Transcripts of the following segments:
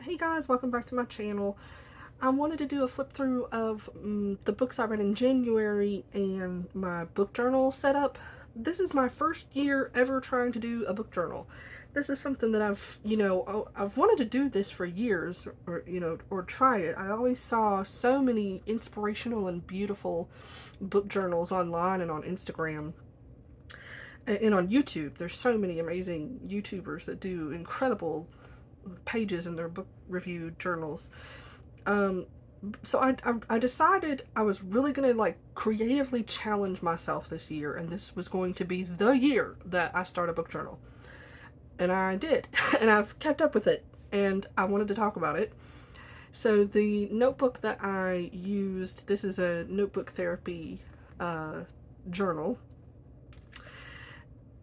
Hey guys, welcome back to my channel. I wanted to do a flip through of the books I read in January and my book journal setup. This is my first year ever trying to do a book journal. This is something that I've wanted to do this for years, or try it. I always saw so many inspirational and beautiful book journals online and on Instagram and on YouTube. There's so many amazing YouTubers that do incredible pages in their book review journals. Um, so I decided I was really gonna like creatively challenge myself this year, and this was going to be the year that I start a book journal. And I did, and I've kept up with it, and I wanted to talk about it. So the notebook that I used, this is a notebook therapy journal,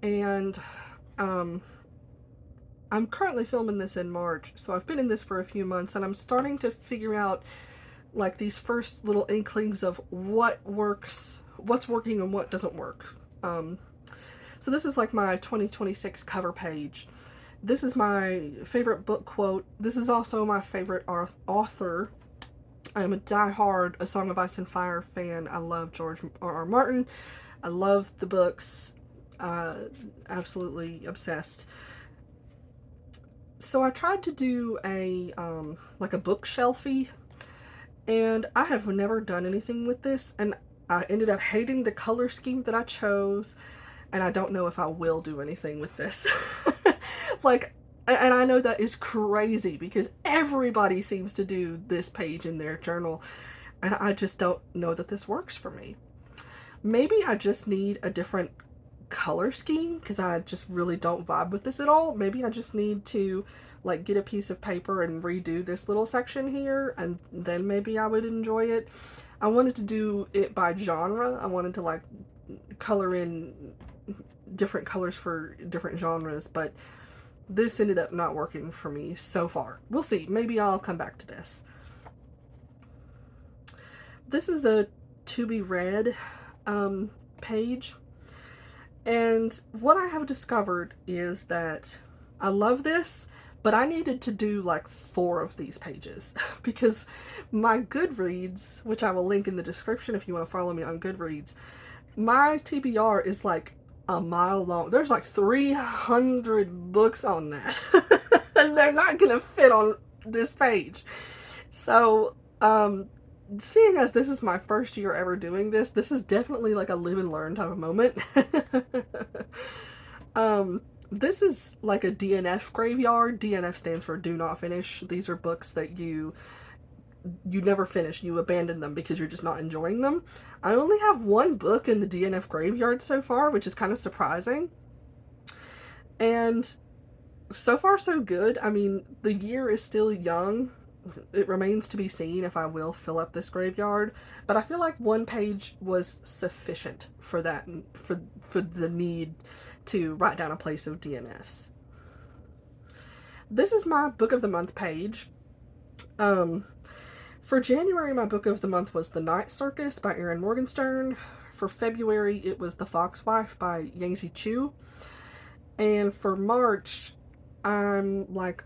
and um, I'm currently filming this in March, so I've been in this for a few months, and I'm starting to figure out like these first little inklings of what works, what's working and what doesn't work. So this is like my 2026 cover page. This is my favorite book quote. This is also my favorite author. I am a die-hard A Song of Ice and Fire fan. I love George R.R. Martin. I love the books. Absolutely obsessed. So I tried to do a like a bookshelfy, and I have never done anything with this, and I ended up hating the color scheme that I chose, and I don't know if I will do anything with this. Like, and I know that is crazy because everybody seems to do this page in their journal, and I just don't know that this works for me. Maybe I just need a different color scheme because I just really don't vibe with this at all. Maybe I just need to like get a piece of paper and redo this little section here, and then maybe I would enjoy it. I wanted to do it by genre. I wanted to like color in different colors for different genres, but this ended up not working for me so far. We'll see. Maybe I'll come back to this. This is a to be read page. And what I have discovered is that I love this, but I needed to do like 4 of these pages because my Goodreads, which I will link in the description if you want to follow me on Goodreads, my TBR is like a mile long. There's like 300 books on that. And they're not going to fit on this page. So, seeing as this is my first year ever doing this, this is definitely like a live and learn type of moment. This is like a DNF graveyard. DNF stands for do not finish. These are books that you never finish. You abandon them because you're just not enjoying them. I only have 1 book in the DNF graveyard so far, which is kind of surprising. And so far so good. I mean, the year is still young. It remains to be seen if I will fill up this graveyard, but I feel like 1 page was sufficient for that, for the need to write down a place of DNFs. This is my book of the month page. For January, my book of the month was The Night Circus by Erin Morganstern. For February, it was The Foxwife by Yangzi Chu. And for March, I'm like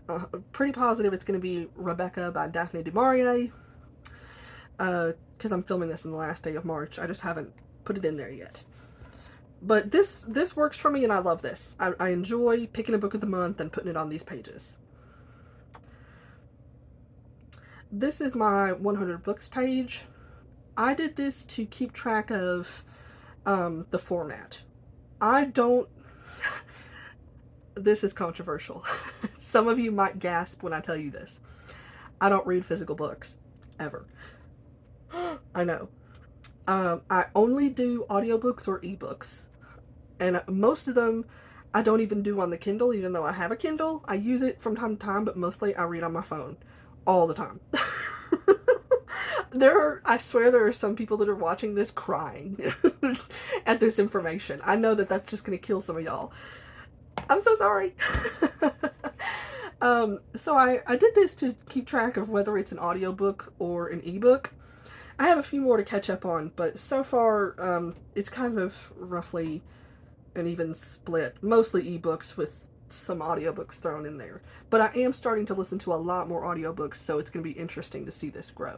pretty positive it's going to be Rebecca by Daphne du Maurier, because I'm filming this in the last day of March. I just haven't put it in there yet. But this works for me, and I love this. I enjoy picking a book of the month and putting it on these pages. This is my 100 books page. I did this to keep track of the format. I don't... This is controversial. Some of you might gasp when I tell you this. I don't read physical books. Ever. I know. I only do audiobooks or ebooks. And most of them I don't even do on the Kindle, even though I have a Kindle. I use it from time to time, but mostly I read on my phone. All the time. I swear there are some people that are watching this crying at this information. I know that that's just going to kill some of y'all. I'm so sorry. So I did this to keep track of whether it's an audiobook or an ebook. I have a few more to catch up on, but so far, it's kind of roughly an even split. Mostly ebooks with some audiobooks thrown in there. But I am starting to listen to a lot more audiobooks, so it's going to be interesting to see this grow.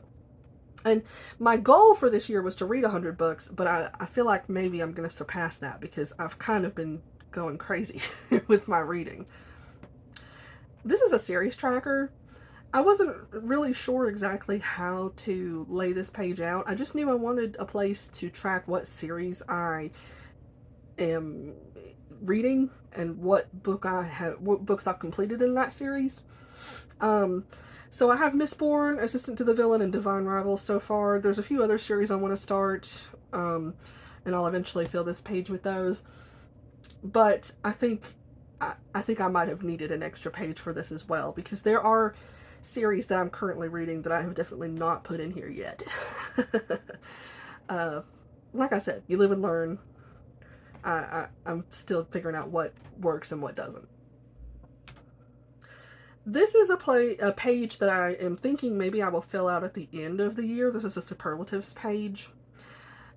And my goal for this year was to read 100 books, but I feel like maybe I'm going to surpass that because I've kind of been going crazy with my reading. This is a series tracker. I wasn't really sure exactly how to lay this page out. I just knew I wanted a place to track what series I am reading and what books I've completed in that series. So I have Mistborn, Assistant to the Villain, and Divine Rivals so far. There's a few other series I want to start, and I'll eventually fill this page with those. But I think I might have needed an extra page for this as well, because there are series that I'm currently reading that I have definitely not put in here yet. Like I said, you live and learn. I'm still figuring out what works and what doesn't. This is a page that I am thinking maybe I will fill out at the end of the year. This is a superlatives page.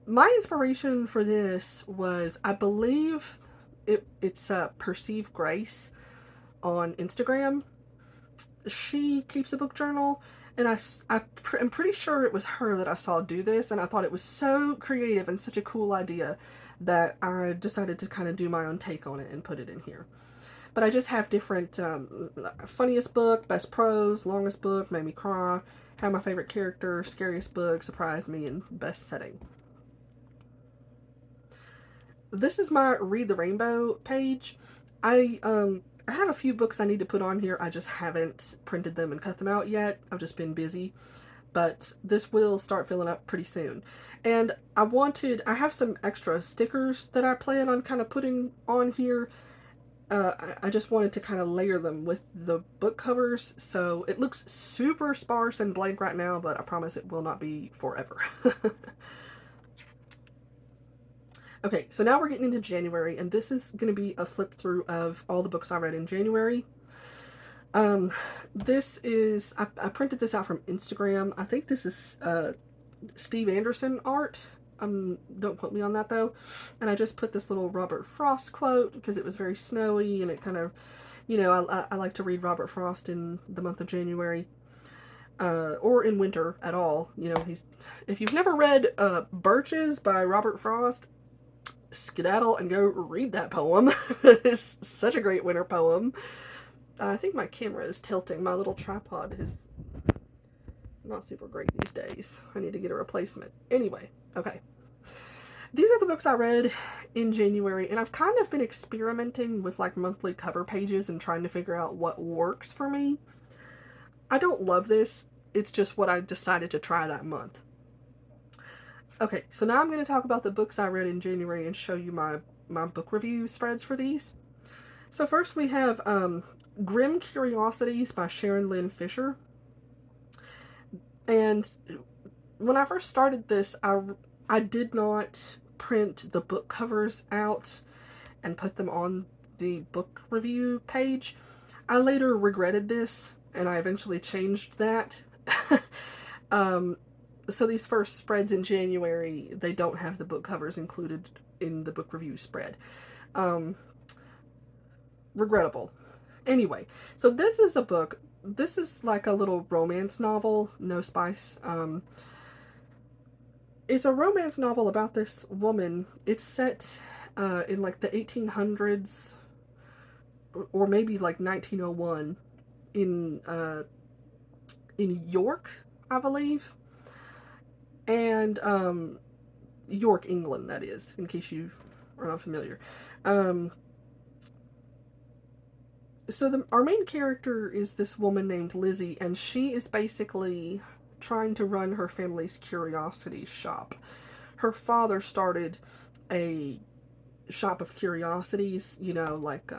My inspiration for this was, I believe it's Perceive Grace on Instagram. She keeps a book journal, and I'm pretty sure it was her that I saw do this, and I thought it was so creative and such a cool idea that I decided to kind of do my own take on it and put it in here. But I just have different funniest book, best prose, longest book, made me cry, have my favorite character, scariest book, surprised me, and best setting. This is my Read the Rainbow page. I have a few books I need to put on here. I just haven't printed them and cut them out yet. I've just been busy. But this will start filling up pretty soon. And I have some extra stickers that I plan on kind of putting on here. I just wanted to kind of layer them with the book covers, so it looks super sparse and blank right now, but I promise it will not be forever. Okay, so now we're getting into January, and this is going to be a flip through of all the books I read in January. This is, I printed this out from Instagram. I think this is Steve Anderson art. Don't quote me on that though. And I just put this little Robert Frost quote because it was very snowy, and it kind of, I like to read Robert Frost in the month of January, or in winter at all. If you've never read Birches by Robert Frost, skedaddle and go read that poem. It's such a great winter poem. I think my camera is tilting. My little tripod is not super great these days. I need to get a replacement. Anyway, okay. These are the books I read in January, and I've kind of been experimenting with like monthly cover pages and trying to figure out what works for me. I don't love this. It's just what I decided to try that month. Okay, so now I'm going to talk about the books I read in January and show you my book review spreads for these. So first we have Grimm Curiosities by Sharon Lynn Fisher. And when I first started this, I did not print the book covers out and put them on the book review page. I later regretted this, and I eventually changed that. So these first spreads in January, they don't have the book covers included in the book review spread. Regrettable. Anyway, so this is a book. This is like a little romance novel, no spice. It's a romance novel about this woman. It's set in like the 1800s, or maybe like 1901 in York, I believe. And York, England, that is, in case you are not familiar. So our main character is this woman named Lizzie, and she is basically trying to run her family's Curiosities shop. Her father started a shop of curiosities, like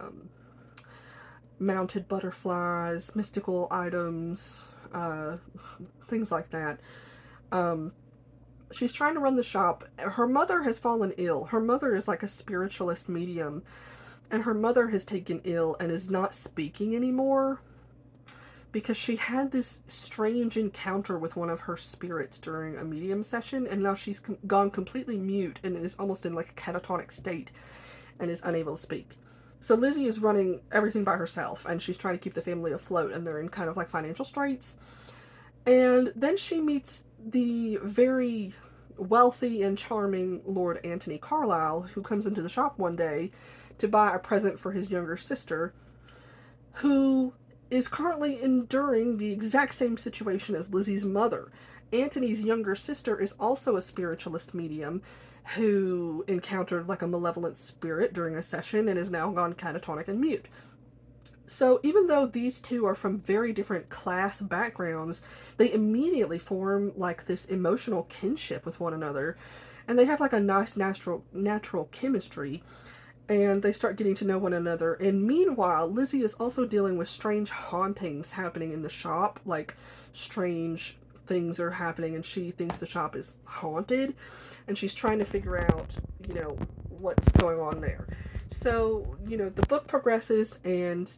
mounted butterflies, mystical items, things like that. She's trying to run the shop. Her mother has fallen ill. Her mother is like a spiritualist medium, and her mother has taken ill and is not speaking anymore because she had this strange encounter with one of her spirits during a medium session, and now she's gone completely mute and is almost in like a catatonic state and is unable to speak. So Lizzie is running everything by herself, and she's trying to keep the family afloat, and they're in kind of like financial straits. And then she meets the very wealthy and charming Lord Antony Carlisle, who comes into the shop one day to buy a present for his younger sister, who is currently enduring the exact same situation as Lizzie's mother. Antony's younger sister is also a spiritualist medium who encountered like a malevolent spirit during a session and is now gone catatonic and mute. So even though these two are from very different class backgrounds, they immediately form like this emotional kinship with one another, and they have like a nice natural chemistry, and they start getting to know one another. And meanwhile, Lizzie is also dealing with strange hauntings happening in the shop, like strange things are happening and she thinks the shop is haunted, and she's trying to figure out, what's going on there. So, the book progresses, and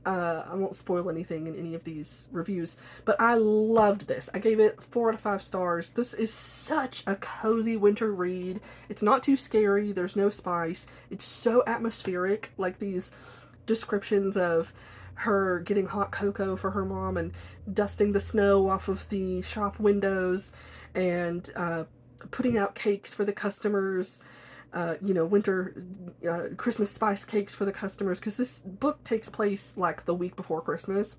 I won't spoil anything in any of these reviews, but I loved this. I gave it 4 out of 5 stars. This is such a cozy winter read. It's not too scary. There's no spice. It's so atmospheric, like these descriptions of her getting hot cocoa for her mom and dusting the snow off of the shop windows, and putting out cakes for the customers. Winter Christmas spice cakes for the customers, because this book takes place like the week before Christmas.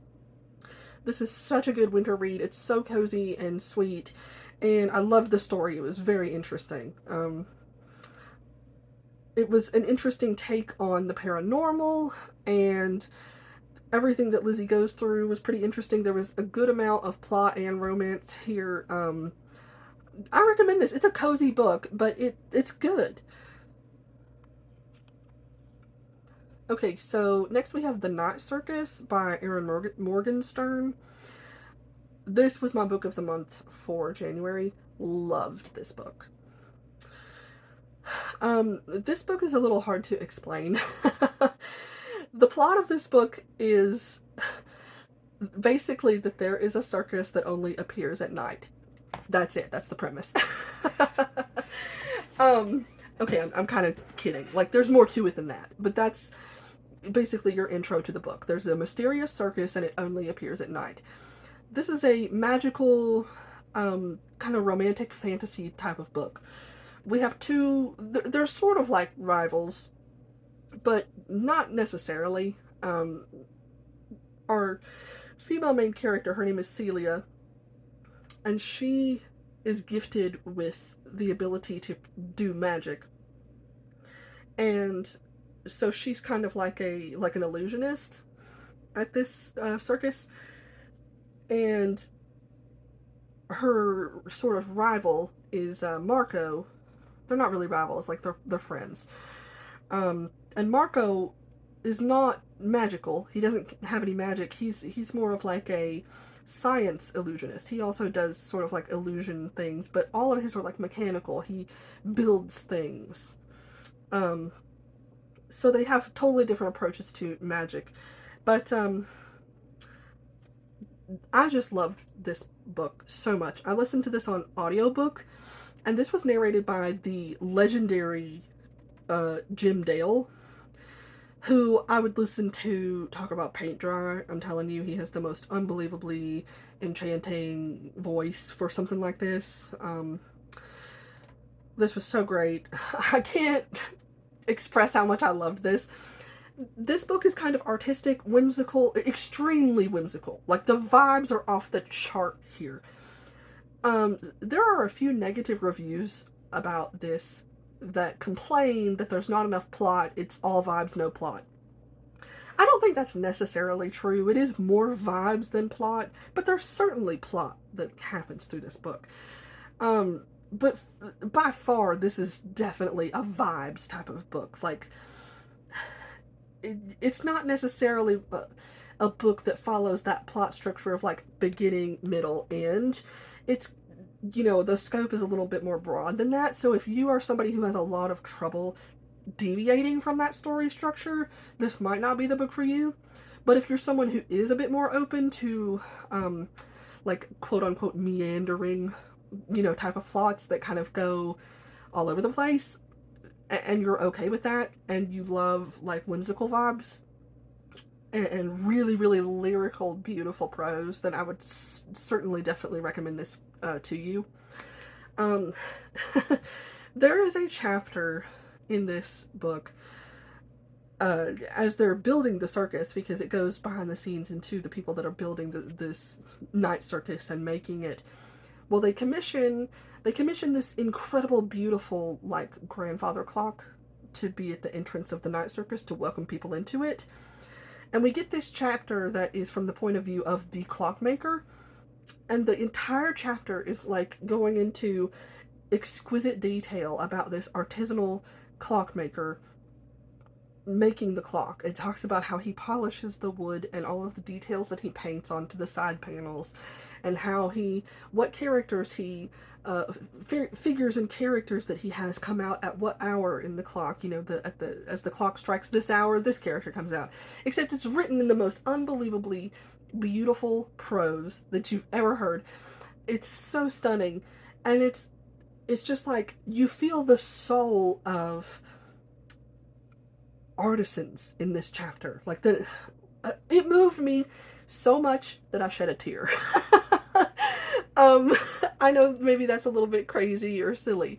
This is such a good winter read. It's so cozy and sweet, and I loved the story. It was very interesting. It was an interesting take on the paranormal, and everything that Lizzie goes through was pretty interesting. There was a good amount of plot and romance here. I recommend this. It's a cozy book, but it's good. Okay, so next we have The Night Circus by Erin Morganstern. This was my book of the month for January. Loved this book. This book is a little hard to explain. The plot of this book is basically that there is a circus that only appears at night. That's it. That's the premise. Okay, I'm kind of kidding. Like, there's more to it than that. But that's basically your intro to the book. There's a mysterious circus, and it only appears at night. This is a magical, kind of romantic fantasy type of book. We have two, they're sort of like rivals, but not necessarily. Our female main character, her name is Celia, and she is gifted with the ability to do magic. And so she's kind of like an illusionist at this circus. And her sort of rival is Marco. They're not really rivals, like they're friends. And Marco is not magical. He doesn't have any magic. He's more of like a science illusionist. He also does sort of like illusion things, but all of his are like mechanical. He builds things. So they have totally different approaches to magic. But I just loved this book so much. I listened to this on audiobook, and this was narrated by the legendary Jim Dale, who I would listen to talk about paint dry. I'm telling you, he has the most unbelievably enchanting voice for something like this. This was so great. I can't express how much I loved this. This book is kind of artistic, whimsical, extremely whimsical. Like, the vibes are off the chart here. There are a few negative reviews about this that complain that there's not enough plot. It's all vibes, no plot. I don't think that's necessarily true. It is more vibes than plot, but there's certainly plot that happens through this book. But by far, this is definitely a vibes type of book. Like, it's not necessarily a book that follows that plot structure of like beginning, middle, end. It's, the scope is a little bit more broad than that. So if you are somebody who has a lot of trouble deviating from that story structure, this might not be the book for you. But if you're someone who is a bit more open to, like, quote unquote meandering, type of plots that kind of go all over the place, and you're okay with that, and you love like whimsical vibes and really, really lyrical, beautiful prose, then I would certainly, definitely recommend this to you. Um, there is a chapter in this book as they're building the circus, because it goes behind the scenes into the people that are building this night circus and making it. Well, they commission this incredible, beautiful, like, grandfather clock to be at the entrance of the night circus to welcome people into it. And we get this chapter that is from the point of view of the clockmaker, and the entire chapter is like going into exquisite detail about this artisanal clockmaker making the clock. It talks about how he polishes the wood and all of the details that he paints onto the side panels, and how what characters he figures and characters that he has come out at what hour in the clock. You know, as the clock strikes this hour, this character comes out. Except it's written in the most unbelievably beautiful prose that you've ever heard. It's so stunning, and it's just like you feel the soul of artisans in this chapter. Like, it moved me so much that I shed a tear. I know maybe that's a little bit crazy or silly,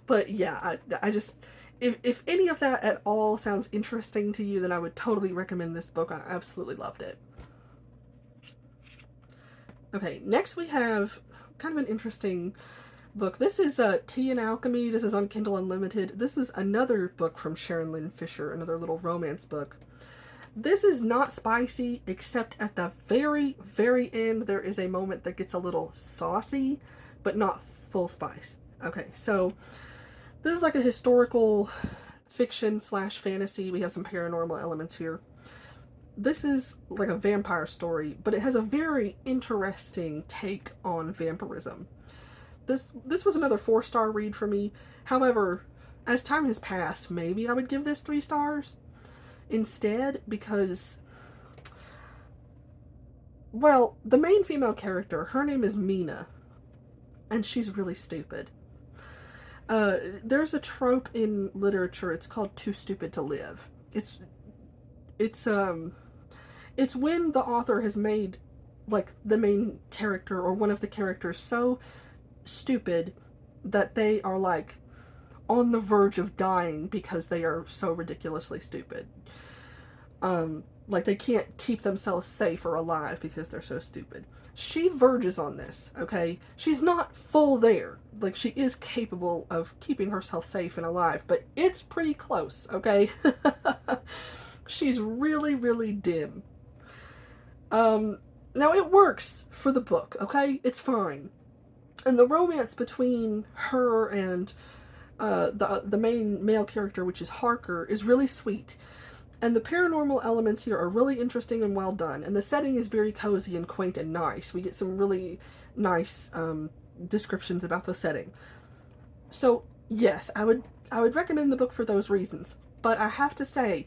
but yeah, I just, if any of that at all sounds interesting to you, then I would totally recommend this book. I absolutely loved it. Okay, next we have kind of an interesting book. This is Tea and Alchemy. This is on Kindle Unlimited. This is another book from Sharon Lynn Fisher, another little romance book. This is not spicy, except at the very, very end, there is a moment that gets a little saucy, but not full spice. Okay, so this is like a historical fiction / fantasy. We have some paranormal elements here. This is like a vampire story, but it has a very interesting take on vampirism. This was another 4-star read for me. However, as time has passed, maybe I would give this 3 stars instead, because, well, the main female character, her name is Mina, and she's really stupid. There's a trope in literature, it's called too stupid to live. It's when the author has made, like, the main character or one of the characters so stupid that they are, like, on the verge of dying because they are so ridiculously stupid. Like, they can't keep themselves safe or alive because they're so stupid. She verges on this, okay? She's not full there. Like, she is capable of keeping herself safe and alive, but it's pretty close, okay? She's really, really dim. Now it works for the book, okay? It's fine. And the romance between her and the main male character, which is Harker, is really sweet. And the paranormal elements here are really interesting and well done. And the setting is very cozy and quaint and nice. We get some really nice descriptions about the setting. So yes, I would recommend the book for those reasons. But I have to say,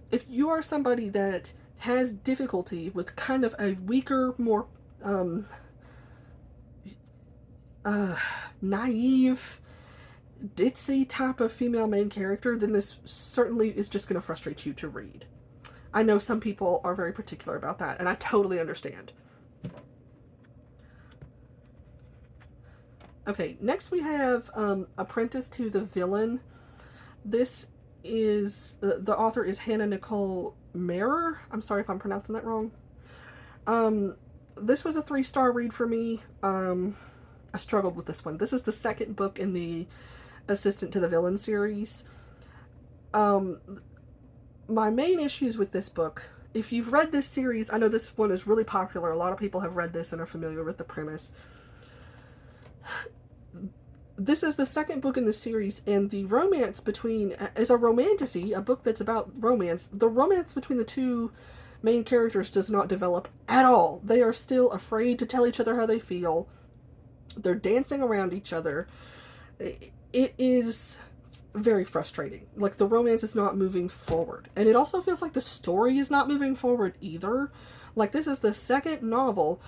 if you are somebody that has difficulty with kind of a weaker, more naive, ditzy type of female main character, then this certainly is just going to frustrate you to read. I know some people are very particular about that, and I totally understand. Okay, next we have Apprentice to the Villain. This is, the author is Nicole Maehrer. I'm sorry if I'm pronouncing that wrong. This was a 3-star read for me. I struggled with this one. This is the second book in the Assistant to the Villain series. My main issues with this book, if you've read this series, I know this one is really popular. A lot of people have read this and are familiar with the premise. This is the second book in the series, and the romance is a romantasy, a book that's about romance. The romance between the two main characters does not develop at all. They are still afraid to tell each other how they feel. They're dancing around each other. It is very frustrating. Like, the romance is not moving forward. And it also feels like the story is not moving forward either. Like, this is the second novel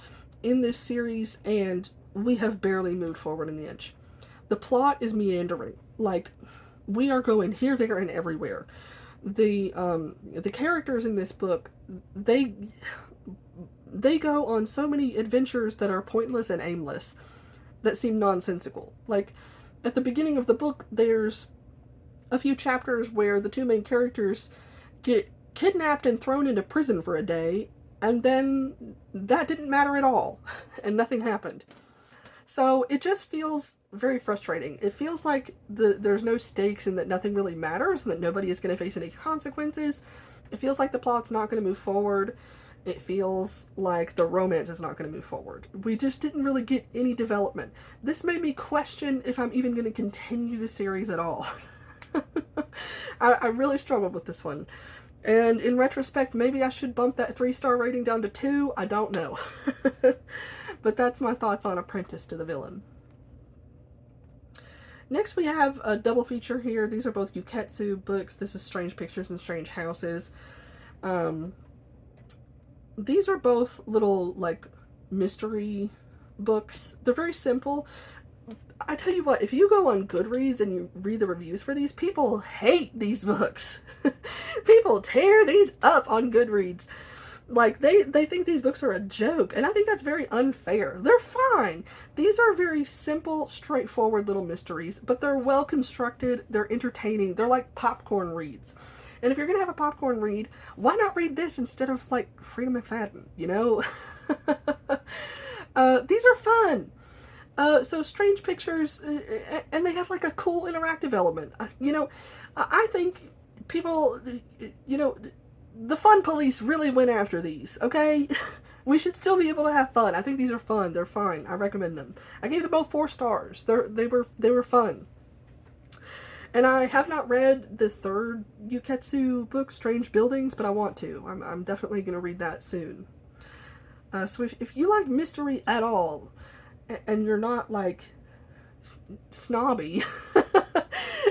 in this series, and we have barely moved forward an inch. The plot is meandering. Like, we are going here, there, and everywhere. The characters in this book, they go on so many adventures that are pointless and aimless, that seem nonsensical. Like, at the beginning of the book, there's a few chapters where the two main characters get kidnapped and thrown into prison for a day, and then that didn't matter at all, and nothing happened. So it just feels very frustrating. It feels like there's no stakes and that nothing really matters and that nobody is going to face any consequences. It feels like the plot's not going to move forward. It feels like the romance is not going to move forward. We just didn't really get any development. This made me question if I'm even going to continue the series at all. I really struggled with this one. And in retrospect, maybe I should bump that 3-star rating down to 2. I don't know. But that's my thoughts on Apprentice to the Villain. Next we have a double feature here. These are both Uketsu books. This is Strange Pictures and Strange Houses. These are both little, like, mystery books. They're very simple. I tell you what, if you go on Goodreads and you read the reviews for these, people hate these books. People tear these up on Goodreads. Like, they think these books are a joke, and I think that's very unfair. They're fine. These are very simple, straightforward little mysteries, but they're well constructed, they're entertaining, they're like popcorn reads. And if you're gonna have a popcorn read, why not read this instead of, like, Freedom McFadden, you know? These are fun. So Strange Pictures, and they have, like, a cool interactive element. You know, I think people, you know, the fun police really went after these, okay? We should still be able to have fun. I think these are fun. They're fine. I recommend them. I gave them both 4 stars. They were fun. And I have not read the 3rd Uketsu book, Strange Buildings, but I want to. I'm definitely going to read that soon. So if you like mystery at all, and you're not, like, snobby,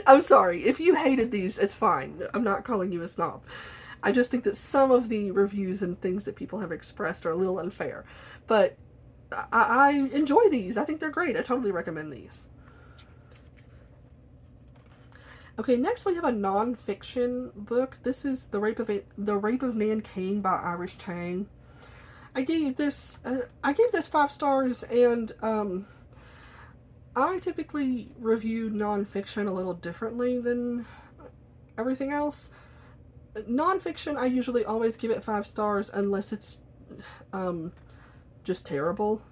I'm sorry. If you hated these, it's fine. I'm not calling you a snob. I just think that some of the reviews and things that people have expressed are a little unfair. But I enjoy these. I think they're great. I totally recommend these. Okay, next we have a non-fiction book. This is The Rape of Nanking by Irish Chang. I gave this 5 stars, and I typically review non-fiction a little differently than everything else. Non-fiction, I usually always give it 5 stars unless it's just terrible.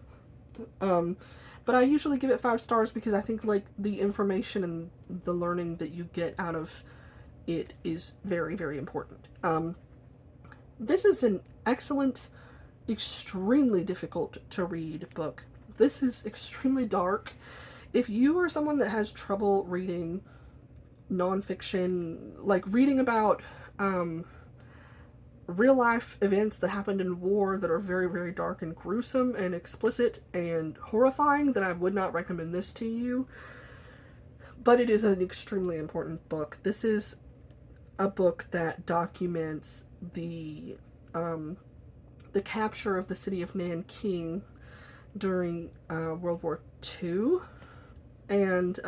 But I usually give it 5 stars because I think, like, the information and the learning that you get out of it is very, very important. This is an excellent, extremely difficult to read book. This is extremely dark. If you are someone that has trouble reading nonfiction, like reading about real life events that happened in war that are very, very dark and gruesome and explicit and horrifying, then I would not recommend this to you. But it is an extremely important book. This is a book that documents the capture of the city of Nanking during World War II, and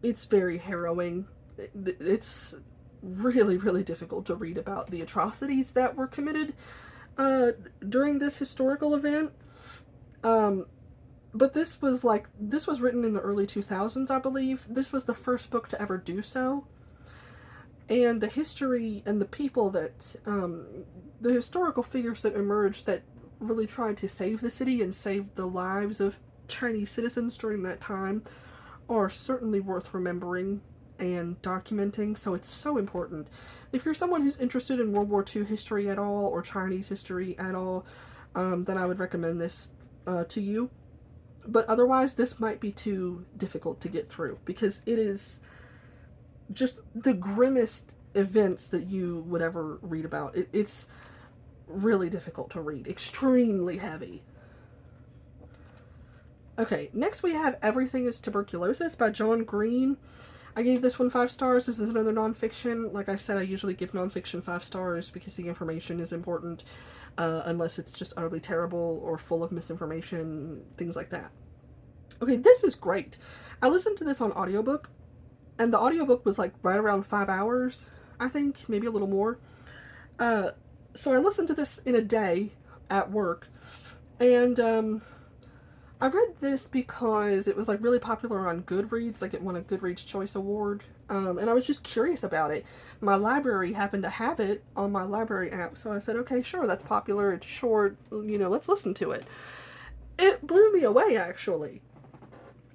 it's very harrowing. It's really, really difficult to read about the atrocities that were committed during this historical event. But this was written in the early 2000s, I believe. This was the first book to ever do so. And the history and the people that, the historical figures that emerged that really tried to save the city and save the lives of Chinese citizens during that time are certainly worth remembering and documenting, so it's so important. If you're someone who's interested in World War II history at all, or Chinese history at all, then I would recommend this to you. But otherwise, this might be too difficult to get through, because it is just the grimmest events that you would ever read about. It's really difficult to read. Extremely heavy. Okay, next we have Everything is Tuberculosis by John Green. I gave this one 5 stars. This is another nonfiction. Like I said, I usually give nonfiction 5 stars because the information is important, unless it's just utterly terrible or full of misinformation, things like that. Okay, this is great. I listened to this on audiobook, And the audiobook was like right around 5 hours, I think, maybe a little more. Uh, so I listened to this in a day at work, and I read this because it was like really popular on Goodreads, like it won a Goodreads Choice Award, and I was just curious about it. My library happened to have it on my library app, so I said, okay, sure, that's popular, it's short, let's listen to it. It blew me away, actually.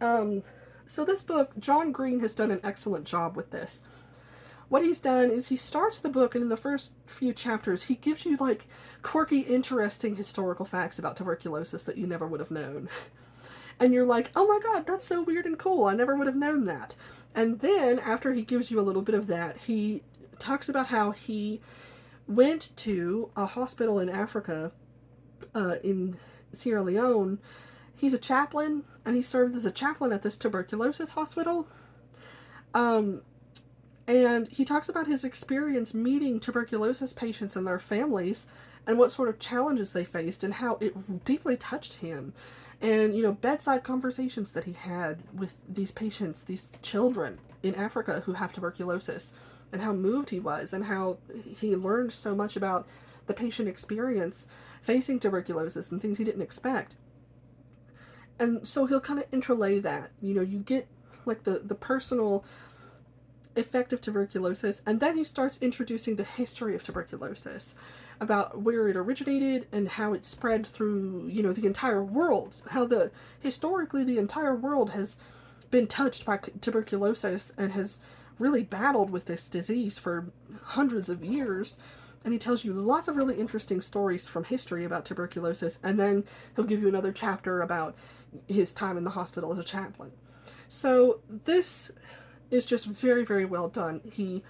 Um, so this book, John Green has done an excellent job with this. What he's done is he starts the book, and in the first few chapters, he gives you like quirky, interesting historical facts about tuberculosis that you never would have known. And you're like, oh my god, that's so weird and cool. I never would have known that. And then, after he gives you a little bit of that, he talks about how he went to a hospital in Africa, in Sierra Leone. He's a chaplain, and he served as a chaplain at this tuberculosis hospital. Um, and he talks about his experience meeting tuberculosis patients and their families and what sort of challenges they faced and how it deeply touched him. And, bedside conversations that he had with these patients, these children in Africa who have tuberculosis, and how moved he was, and how he learned so much about the patient experience facing tuberculosis and things he didn't expect. And so he'll kind of interlay that. You get like the personal effect of tuberculosis, and then he starts introducing the history of tuberculosis, about where it originated and how it spread through, the entire world, how historically the entire world has been touched by tuberculosis and has really battled with this disease for hundreds of years. And he tells you lots of really interesting stories from history about tuberculosis, and then he'll give you another chapter about his time in the hospital as a chaplain. So this is just very, very well done. He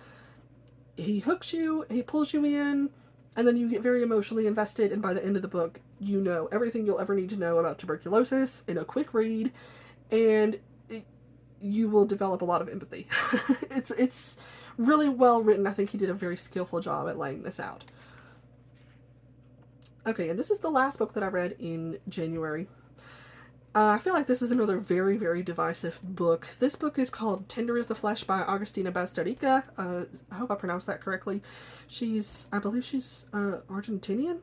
hooks you, he pulls you in, and then you get very emotionally invested, and by the end of the book, you know everything you'll ever need to know about tuberculosis in a quick read, and you will develop a lot of empathy. It's really well written. I think he did a very skillful job at laying this out. Okay, and this is the last book that I read in January. I feel like this is another very, very divisive book. This book is called Tender is the Flesh by Agustina Bazterrica. I hope I pronounced that correctly. I believe she's Argentinian?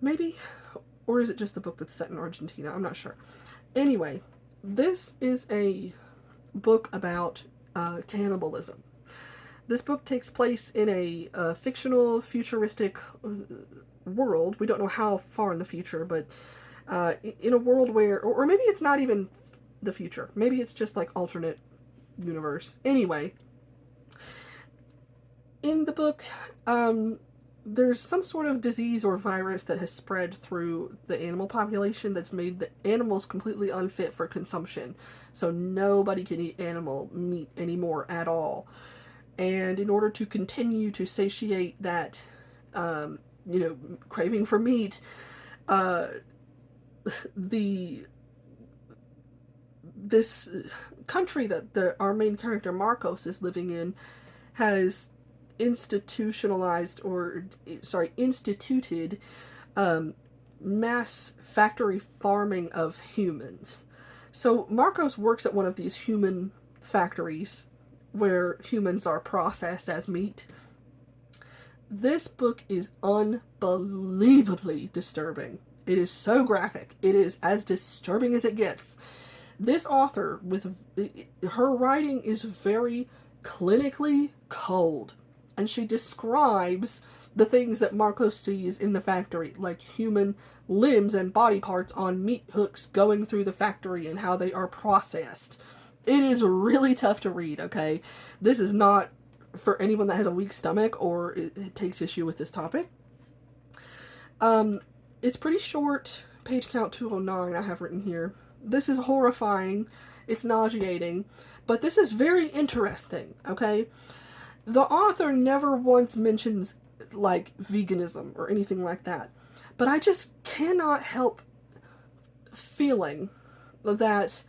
Maybe? Or is it just the book that's set in Argentina? I'm not sure. Anyway, this is a book about cannibalism. This book takes place in a fictional, futuristic world. We don't know how far in the future, but in a world where, or maybe it's not even the future. Maybe it's just like alternate universe. Anyway, in the book, there's some sort of disease or virus that has spread through the animal population that's made the animals completely unfit for consumption. So nobody can eat animal meat anymore at all. And in order to continue to satiate that, craving for meat, this country that our main character Marcos is living in has instituted mass factory farming of humans. So Marcos works at one of these human factories where humans are processed as meat. This book is unbelievably disturbing. It is so graphic. It is as disturbing as it gets. This author, with her writing, is very clinically cold, and she describes the things that Marcos sees in the factory, like human limbs and body parts on meat hooks going through the factory and how they are processed. It is really tough to read, okay? This is not for anyone that has a weak stomach or it takes issue with this topic. It's pretty short, page count 209 I have written here. This is horrifying, it's nauseating, but this is very interesting, okay? The author never once mentions, like, veganism or anything like that, but I just cannot help feeling that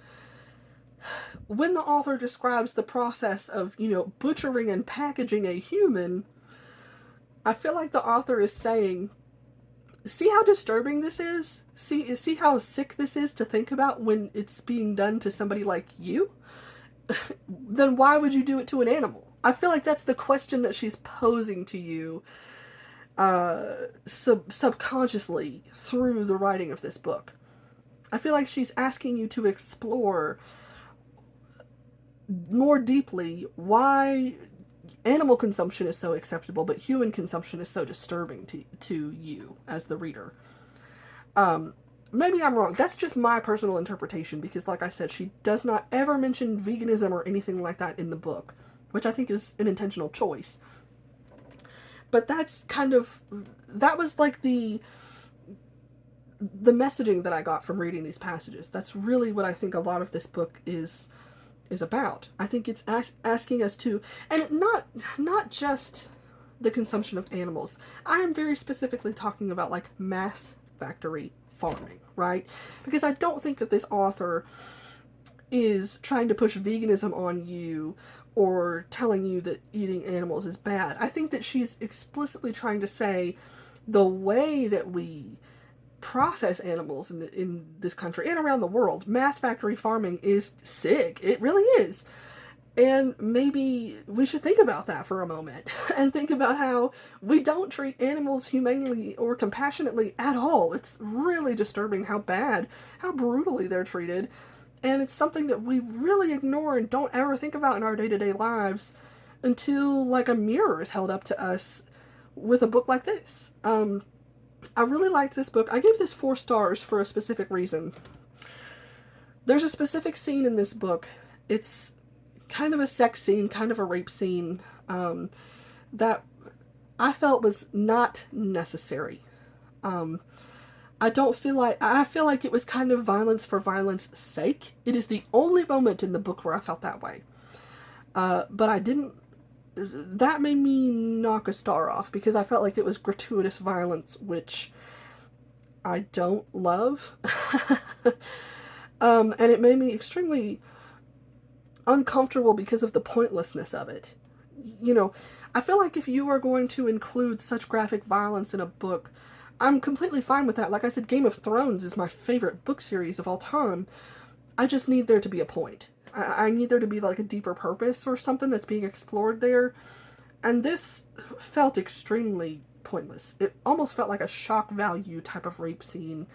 when the author describes the process of, butchering and packaging a human, I feel like the author is saying, see how disturbing this is? See how sick this is to think about when it's being done to somebody like you? then why would you do it to an animal? I feel like that's the question that she's posing to you subconsciously through the writing of this book. I feel like she's asking you to explore more deeply why animal consumption is so acceptable, but human consumption is so disturbing to you as the reader. Maybe I'm wrong. That's just my personal interpretation because, like I said, she does not ever mention veganism or anything like that in the book, which I think is an intentional choice. But that's that was like the messaging that I got from reading these passages. That's really what I think a lot of this book is about. I think it's asking us to, and not just the consumption of animals. I am very specifically talking about like mass factory farming, right? Because I don't think that this author is trying to push veganism on you or telling you that eating animals is bad. I think that she's explicitly trying to say the way that we process animals in this country and around the world, mass factory farming is sick. It really is. And maybe we should think about that for a moment and think about how we don't treat animals humanely or compassionately at all. It's really disturbing how brutally they're treated. And it's something that we really ignore and don't ever think about in our day-to-day lives until like a mirror is held up to us with a book like this. I really liked this book. I gave this 4 stars for a specific reason. There's a specific scene in this book. It's kind of a sex scene, kind of a rape scene, that I felt was not necessary. I feel like it was kind of violence for violence sake. It is the only moment in the book where I felt that way. But I didn't, that made me knock a star off because I felt like it was gratuitous violence, which I don't love. And it made me extremely uncomfortable because of the pointlessness of it. You know, I feel like if you are going to include such graphic violence in a book, I'm completely fine with that. Like I said, Game of Thrones is my favorite book series of all time. I just need there to be a point. I need there to be like a deeper purpose or something that's being explored there. And this felt extremely pointless. It almost felt like a shock value type of rape scene.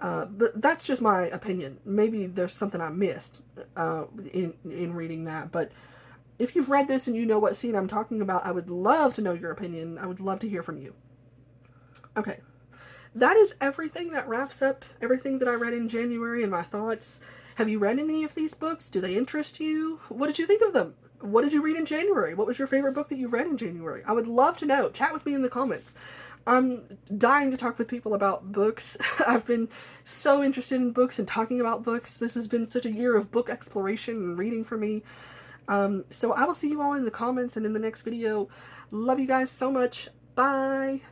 But that's just my opinion. Maybe there's something I missed in reading that. But if you've read this and you know what scene I'm talking about, I would love to know your opinion. I would love to hear from you. Okay. That is everything. That wraps up everything that I read in January and my thoughts. Have you read any of these books? Do they interest you? What did you think of them? What did you read in January? What was your favorite book that you read in January? I would love to know. Chat with me in the comments. I'm dying to talk with people about books. I've been so interested in books and talking about books. This has been such a year of book exploration and reading for me. So I will see you all in the comments and in the next video. Love you guys so much. Bye.